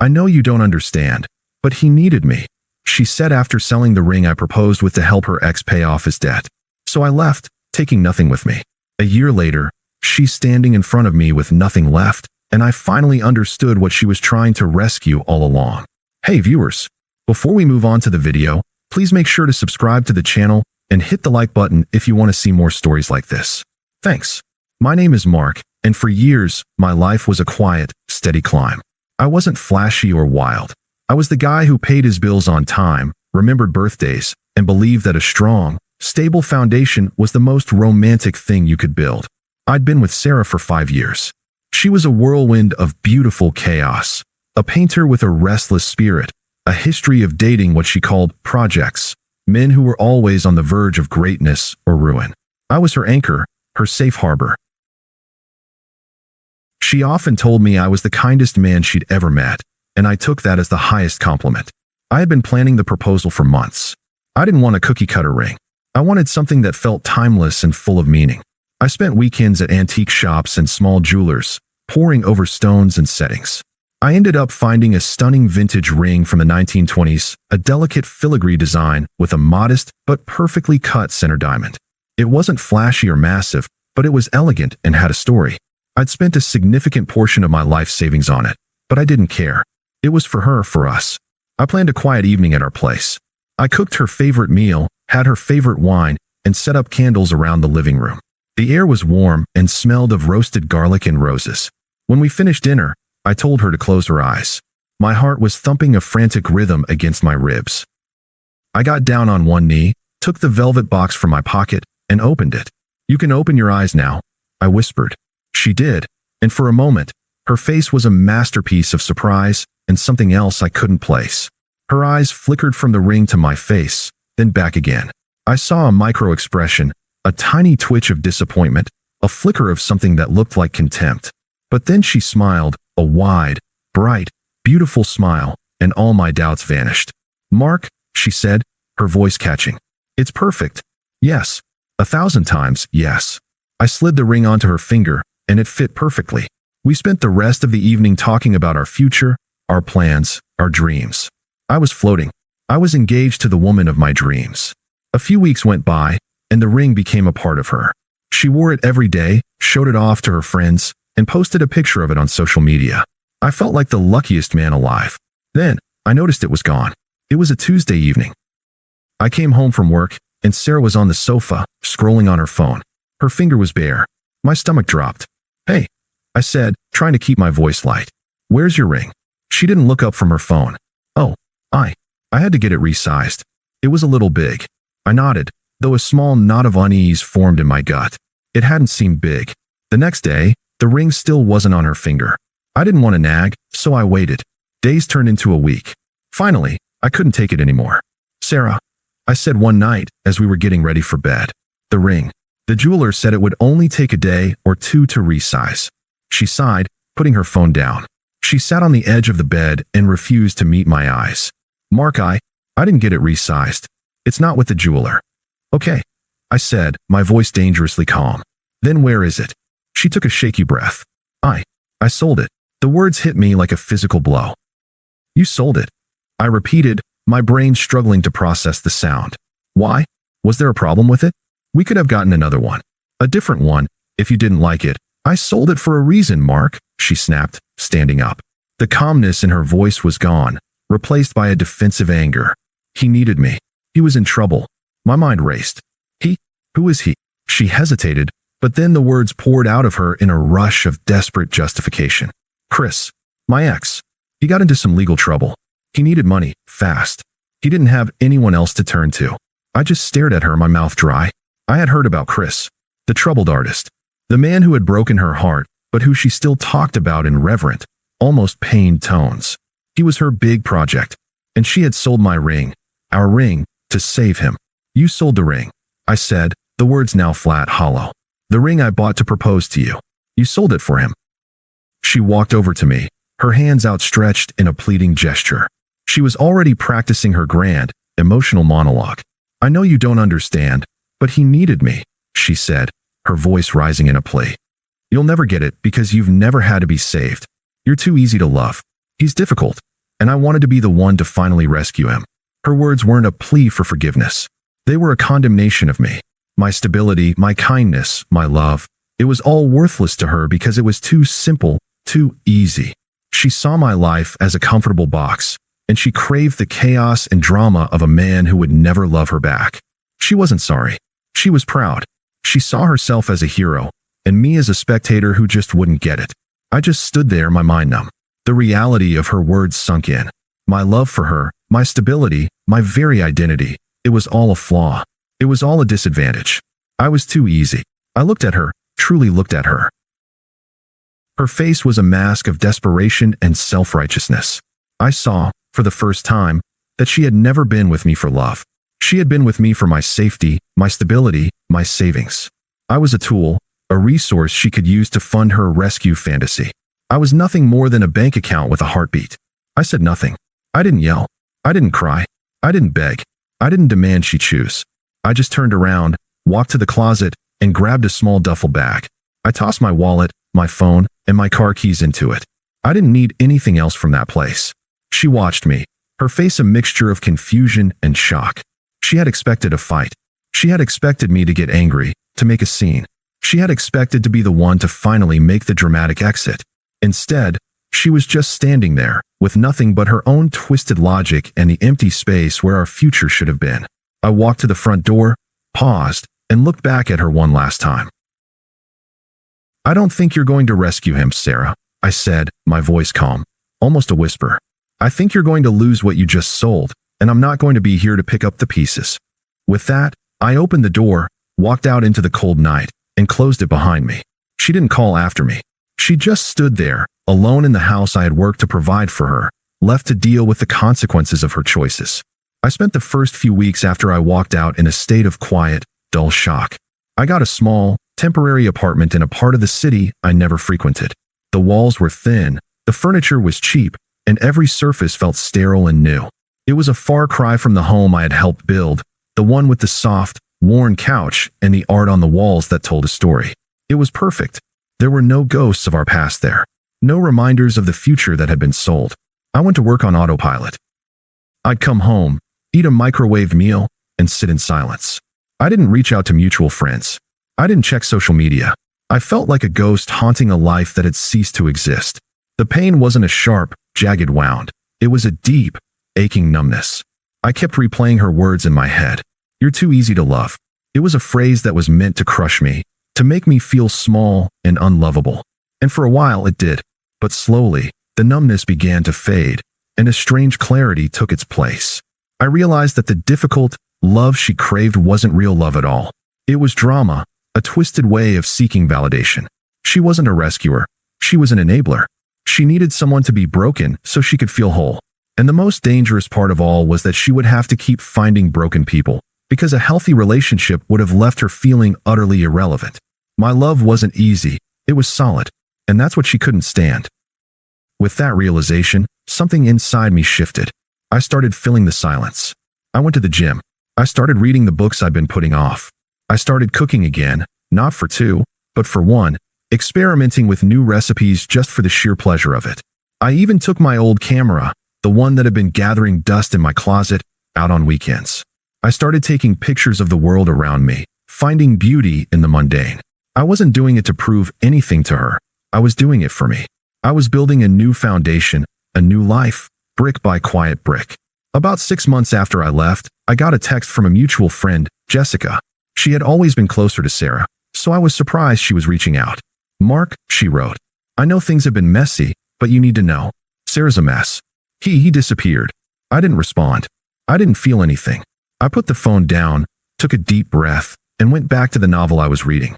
I know you don't understand, but he needed me, she said after selling the ring I proposed with to help her ex pay off his debt. So I left, taking nothing with me. A year later, she's standing in front of me with nothing left, and I finally understood what she was trying to rescue all along. Hey viewers, before we move on to the video, please make sure to subscribe to the channel and hit the like button if you want to see more stories like this. Thanks. My name is Mark, and for years, my life was a quiet, steady climb. I wasn't flashy or wild. I was the guy who paid his bills on time, remembered birthdays, and believed that a strong, stable foundation was the most romantic thing you could build. I'd been with Sarah for 5 years. She was a whirlwind of beautiful chaos, a painter with a restless spirit, a history of dating what she called projects, men who were always on the verge of greatness or ruin. I was her anchor, her safe harbor. She often told me I was the kindest man she'd ever met, and I took that as the highest compliment. I had been planning the proposal for months. I didn't want a cookie-cutter ring. I wanted something that felt timeless and full of meaning. I spent weekends at antique shops and small jewelers, poring over stones and settings. I ended up finding a stunning vintage ring from the 1920s, a delicate filigree design with a modest but perfectly cut center diamond. It wasn't flashy or massive, but it was elegant and had a story. I'd spent a significant portion of my life savings on it, but I didn't care. It was for her, for us. I planned a quiet evening at our place. I cooked her favorite meal, had her favorite wine, and set up candles around the living room. The air was warm and smelled of roasted garlic and roses. When we finished dinner, I told her to close her eyes. My heart was thumping a frantic rhythm against my ribs. I got down on one knee, took the velvet box from my pocket, and opened it. "You can open your eyes now," I whispered. She did, and for a moment, her face was a masterpiece of surprise and something else I couldn't place. Her eyes flickered from the ring to my face, then back again. I saw a micro-expression, a tiny twitch of disappointment, a flicker of something that looked like contempt. But then she smiled, a wide, bright, beautiful smile, and all my doubts vanished. "Mark," she said, her voice catching. "It's perfect." "Yes. 1,000 times, yes." I slid the ring onto her finger, and it fit perfectly. We spent the rest of the evening talking about our future, our plans, our dreams. I was floating. I was engaged to the woman of my dreams. A few weeks went by, and the ring became a part of her. She wore it every day, showed it off to her friends, and posted a picture of it on social media. I felt like the luckiest man alive. Then, I noticed it was gone. It was a Tuesday evening. I came home from work, and Sarah was on the sofa, scrolling on her phone. Her finger was bare. My stomach dropped. "Hey," I said, trying to keep my voice light. "Where's your ring?" She didn't look up from her phone. "Oh, I had to get it resized. It was a little big." I nodded, though a small knot of unease formed in my gut. It hadn't seemed big. The next day, the ring still wasn't on her finger. I didn't want to nag, so I waited. Days turned into a week. Finally, I couldn't take it anymore. "Sarah," I said one night as we were getting ready for bed. "The ring. The jeweler said it would only take a day or two to resize." She sighed, putting her phone down. She sat on the edge of the bed and refused to meet my eyes. "Mark, I didn't get it resized. It's not with the jeweler." "Okay," I said, my voice dangerously calm. "Then where is it?" She took a shaky breath. I sold it." The words hit me like a physical blow. "You sold it?" I repeated, my brain struggling to process the sound. "Why? Was there a problem with it? We could have gotten another one. A different one, if you didn't like it." "I sold it for a reason, Mark," she snapped, standing up. The calmness in her voice was gone, replaced by a defensive anger. "He needed me. He was in trouble." My mind raced. "He? Who is he?" She hesitated, but then the words poured out of her in a rush of desperate justification. "Chris. My ex. He got into some legal trouble. He needed money, fast. He didn't have anyone else to turn to." I just stared at her, my mouth dry. I had heard about Chris, the troubled artist, the man who had broken her heart, but who she still talked about in reverent, almost pained tones. He was her big project, and she had sold my ring, our ring, to save him. "You sold the ring," I said, the words now flat, hollow. "The ring I bought to propose to you. You sold it for him." She walked over to me, her hands outstretched in a pleading gesture. She was already practicing her grand, emotional monologue. "I know you don't understand, but he needed me," she said, her voice rising in a plea. "You'll never get it because you've never had to be saved. You're too easy to love. He's difficult, and I wanted to be the one to finally rescue him. Her words weren't a plea for forgiveness. They were a condemnation of me. My stability, my kindness, my love. It was all worthless to her because it was too simple, too easy. She saw my life as a comfortable box, and she craved the chaos and drama of a man who would never love her back. She wasn't sorry. She was proud. She saw herself as a hero, and me as a spectator who just wouldn't get it. I just stood there, my mind numb. The reality of her words sunk in. My love for her, my stability, my very identity, it was all a flaw. It was all a disadvantage. I was too easy. I looked at her, truly looked at her. Her face was a mask of desperation and self-righteousness. I saw, for the first time, that she had never been with me for love. She had been with me for my safety, my stability, my savings. I was a tool, a resource she could use to fund her rescue fantasy. I was nothing more than a bank account with a heartbeat. I said nothing. I didn't yell. I didn't cry. I didn't beg. I didn't demand she choose. I just turned around, walked to the closet, and grabbed a small duffel bag. I tossed my wallet, my phone, and my car keys into it. I didn't need anything else from that place. She watched me, her face a mixture of confusion and shock. She had expected a fight. She had expected me to get angry, to make a scene. She had expected to be the one to finally make the dramatic exit. Instead, she was just standing there, with nothing but her own twisted logic and the empty space where our future should have been. I walked to the front door, paused, and looked back at her one last time. "I don't think you're going to rescue him, Sarah," I said, my voice calm, almost a whisper. "I think you're going to lose what you just sold, and I'm not going to be here to pick up the pieces." With that, I opened the door, walked out into the cold night, and closed it behind me. She didn't call after me. She just stood there, alone in the house I had worked to provide for her, left to deal with the consequences of her choices. I spent the first few weeks after I walked out in a state of quiet, dull shock. I got a small, temporary apartment in a part of the city I never frequented. The walls were thin, the furniture was cheap, and every surface felt sterile and new. It was a far cry from the home I had helped build, the one with the soft, worn couch and the art on the walls that told a story. It was perfect. There were no ghosts of our past there. No reminders of the future that had been sold. I went to work on autopilot. I'd come home, eat a microwaved meal, and sit in silence. I didn't reach out to mutual friends. I didn't check social media. I felt like a ghost haunting a life that had ceased to exist. The pain wasn't a sharp, jagged wound. It was a deep, aching numbness. I kept replaying her words in my head. "You're too easy to love." It was a phrase that was meant to crush me, to make me feel small and unlovable. And for a while it did. But slowly, the numbness began to fade, and a strange clarity took its place. I realized that the difficult love she craved wasn't real love at all. It was drama, a twisted way of seeking validation. She wasn't a rescuer. She was an enabler. She needed someone to be broken so she could feel whole. And the most dangerous part of all was that she would have to keep finding broken people, because a healthy relationship would have left her feeling utterly irrelevant. My love wasn't easy, it was solid, and that's what she couldn't stand. With that realization, something inside me shifted. I started filling the silence. I went to the gym. I started reading the books I'd been putting off. I started cooking again, not for two, but for one, experimenting with new recipes just for the sheer pleasure of it. I even took my old camera, the one that had been gathering dust in my closet, out on weekends. I started taking pictures of the world around me, finding beauty in the mundane. I wasn't doing it to prove anything to her. I was doing it for me. I was building a new foundation, a new life, brick by quiet brick. About 6 months after I left, I got a text from a mutual friend, Jessica. She had always been closer to Sarah, so I was surprised she was reaching out. "Mark," she wrote, "I know things have been messy, but you need to know. Sarah's a mess. He disappeared." I didn't respond. I didn't feel anything. I put the phone down, took a deep breath, and went back to the novel I was reading.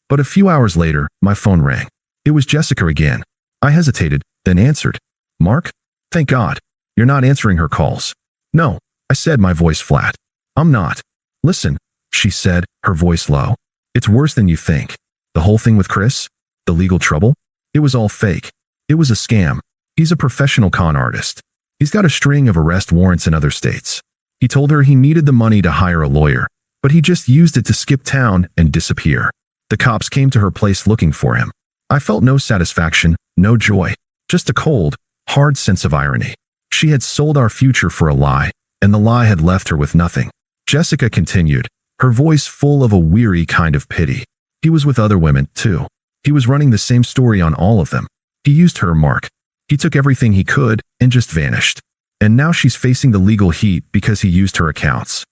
But a few hours later, my phone rang. It was Jessica again. I hesitated, then answered. "Mark? Thank God. You're not answering her calls." "No," I said, my voice flat. "I'm not." "Listen," she said, her voice low. "It's worse than you think. The whole thing with Chris? The legal trouble? It was all fake. It was a scam. He's a professional con artist. He's got a string of arrest warrants in other states. He told her he needed the money to hire a lawyer, but he just used it to skip town and disappear. The cops came to her place looking for him. I felt no satisfaction, no joy, just a cold, hard sense of irony. She had sold our future for a lie, and the lie had left her with nothing. Jessica continued, her voice full of a weary kind of pity. He was with other women, too. He was running the same story on all of them. He used her, Mark. He took everything he could and just vanished. And now she's facing the legal heat because he used her accounts.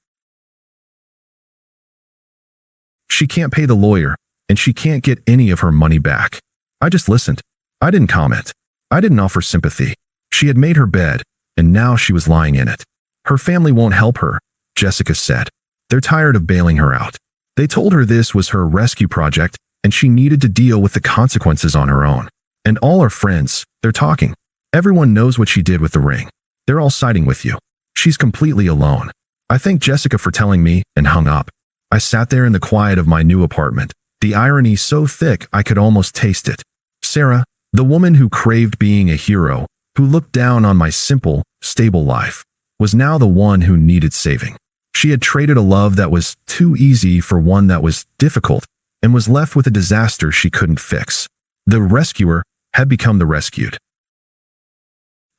She can't pay the lawyer, and she can't get any of her money back. I just listened. I didn't comment. I didn't offer sympathy. She had made her bed, and now she was lying in it. Her family won't help her, Jessica said. They're tired of bailing her out. They told her this was her rescue project, and she needed to deal with the consequences on her own. And all her friends, they're talking. Everyone knows what she did with the ring. They're all siding with you. She's completely alone. I thanked Jessica for telling me and hung up. I sat there in the quiet of my new apartment, the irony so thick I could almost taste it. Sarah, the woman who craved being a hero, who looked down on my simple, stable life, was now the one who needed saving. She had traded a love that was too easy for one that was difficult, and was left with a disaster she couldn't fix. The rescuer had become the rescued.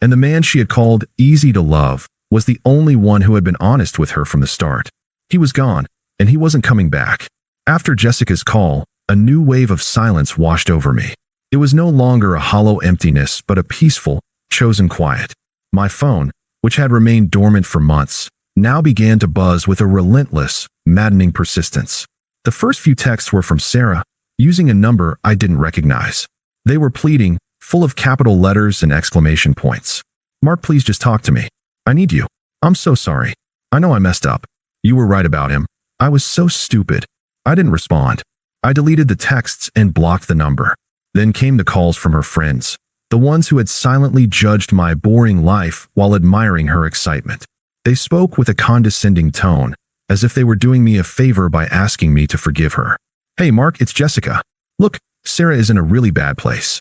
And the man she had called easy to love was the only one who had been honest with her from the start. He was gone, and he wasn't coming back. After Jessica's call, a new wave of silence washed over me. It was no longer a hollow emptiness, but a peaceful, chosen quiet. My phone, which had remained dormant for months, now began to buzz with a relentless, maddening persistence. The first few texts were from Sarah, using a number I didn't recognize. They were pleading, full of capital letters and exclamation points. Mark, please just talk to me. I need you. I'm so sorry. I know I messed up. You were right about him. I was so stupid. I didn't respond. I deleted the texts and blocked the number. Then came the calls from her friends, the ones who had silently judged my boring life while admiring her excitement. They spoke with a condescending tone, as if they were doing me a favor by asking me to forgive her. Hey Mark, it's Jessica. Look, Sarah is in a really bad place.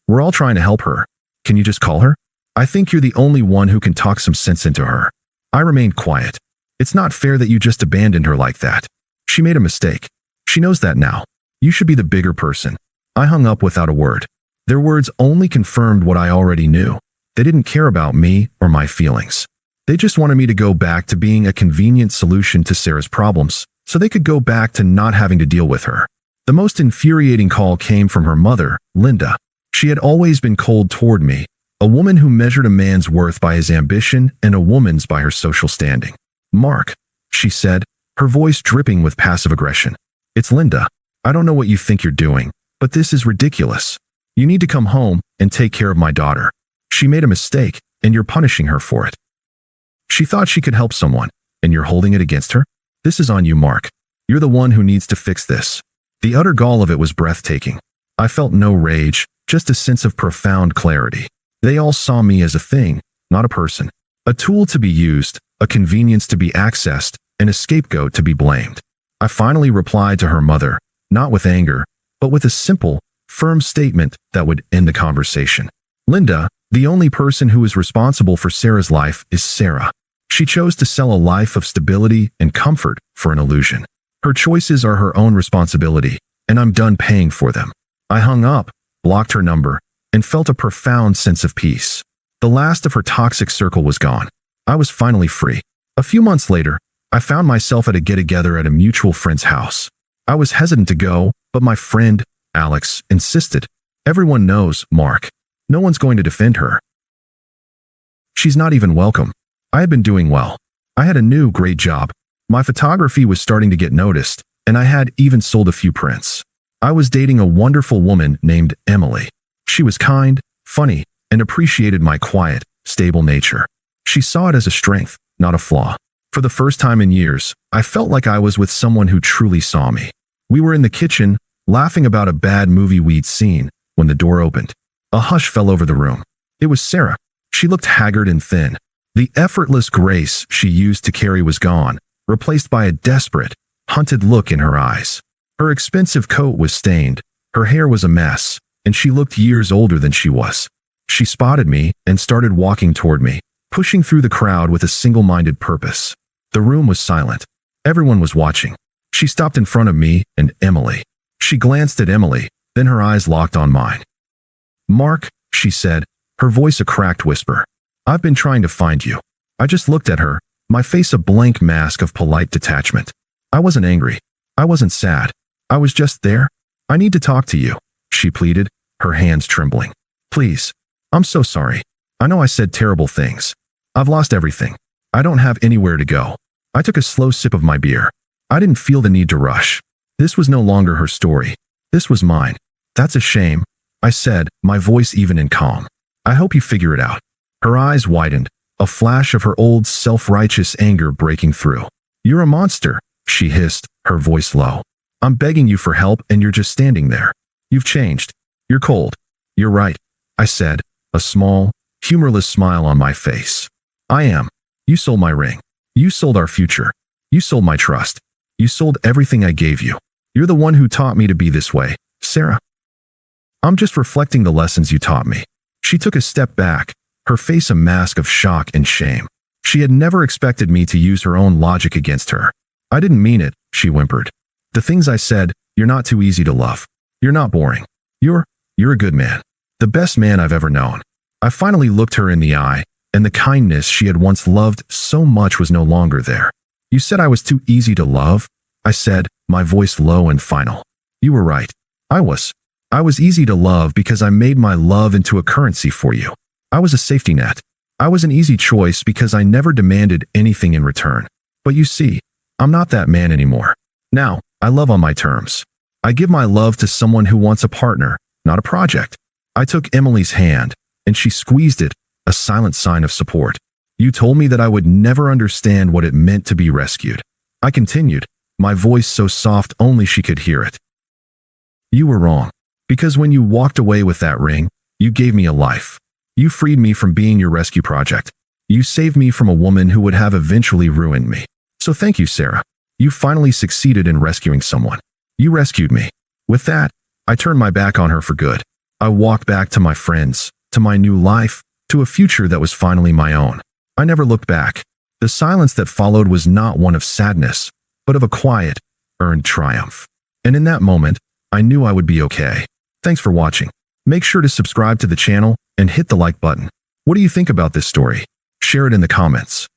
We're all trying to help her. Can you just call her? I think you're the only one who can talk some sense into her. I remained quiet. It's not fair that you just abandoned her like that. She made a mistake. She knows that now. You should be the bigger person. I hung up without a word. Their words only confirmed what I already knew. They didn't care about me or my feelings. They just wanted me to go back to being a convenient solution to Sarah's problems, so they could go back to not having to deal with her. The most infuriating call came from her mother, Linda. She had always been cold toward me, a woman who measured a man's worth by his ambition and a woman's by her social standing. Mark, she said, her voice dripping with passive aggression. It's Linda. I don't know what you think you're doing, but this is ridiculous. You need to come home and take care of my daughter. She made a mistake, and you're punishing her for it. She thought she could help someone, and you're holding it against her? This is on you, Mark. You're the one who needs to fix this. The utter gall of it was breathtaking. I felt no rage, just a sense of profound clarity. They all saw me as a thing, not a person. A tool to be used, a convenience to be accessed, and a scapegoat to be blamed. I finally replied to her mother, not with anger, but with a simple, firm statement that would end the conversation. Linda, the only person who is responsible for Sarah's life is Sarah. She chose to sell a life of stability and comfort for an illusion. Her choices are her own responsibility, and I'm done paying for them. I hung up, blocked her number, and felt a profound sense of peace. The last of her toxic circle was gone. I was finally free. A few months later, I found myself at a get-together at a mutual friend's house. I was hesitant to go, but my friend, Alex, insisted. Everyone knows, Mark. No one's going to defend her. She's not even welcome. I had been doing well. I had a new, great job. My photography was starting to get noticed, and I had even sold a few prints. I was dating a wonderful woman named Emily. She was kind, funny, and appreciated my quiet, stable nature. She saw it as a strength, not a flaw. For the first time in years, I felt like I was with someone who truly saw me. We were in the kitchen, laughing about a bad movie we'd seen, when the door opened. A hush fell over the room. It was Sarah. She looked haggard and thin. The effortless grace she used to carry was gone, replaced by a desperate, hunted look in her eyes. Her expensive coat was stained, her hair was a mess, and she looked years older than she was. She spotted me and started walking toward me, pushing through the crowd with a single-minded purpose. The room was silent. Everyone was watching. She stopped in front of me and Emily. She glanced at Emily, then her eyes locked on mine. Mark, she said, her voice a cracked whisper. I've been trying to find you. I just looked at her, my face a blank mask of polite detachment. I wasn't angry. I wasn't sad. I was just there. I need to talk to you, she pleaded, her hands trembling. Please. I'm so sorry. I know I said terrible things. I've lost everything. I don't have anywhere to go. I took a slow sip of my beer. I didn't feel the need to rush. This was no longer her story. This was mine. That's a shame, I said, my voice even and calm. I hope you figure it out. Her eyes widened, a flash of her old self-righteous anger breaking through. You're a monster, she hissed, her voice low. I'm begging you for help and you're just standing there. You've changed. You're cold. You're right, I said, a small, humorless smile on my face. I am. You sold my ring. You sold our future. You sold my trust. You sold everything I gave you. You're the one who taught me to be this way, Sarah. I'm just reflecting the lessons you taught me. She took a step back, her face a mask of shock and shame. She had never expected me to use her own logic against her. I didn't mean it, she whimpered. The things I said, you're not too easy to love. You're not boring. You're a good man. The best man I've ever known. I finally looked her in the eye, and the kindness she had once loved so much was no longer there. You said I was too easy to love? I said, my voice low and final. You were right. I was easy to love because I made my love into a currency for you. I was a safety net. I was an easy choice because I never demanded anything in return. But you see, I'm not that man anymore. Now, I love on my terms. I give my love to someone who wants a partner, not a project. I took Emily's hand, and she squeezed it, a silent sign of support. You told me that I would never understand what it meant to be rescued. I continued, my voice so soft only she could hear it. You were wrong. Because when you walked away with that ring, you gave me a life. You freed me from being your rescue project. You saved me from a woman who would have eventually ruined me. So thank you, Sarah. You finally succeeded in rescuing someone. You rescued me. With that, I turned my back on her for good. I walked back to my friends, to my new life, to a future that was finally my own. I never looked back. The silence that followed was not one of sadness, but of a quiet, earned triumph. And in that moment, I knew I would be okay. Thanks for watching. Make sure to subscribe to the channel and hit the like button. What do you think about this story? Share it in the comments.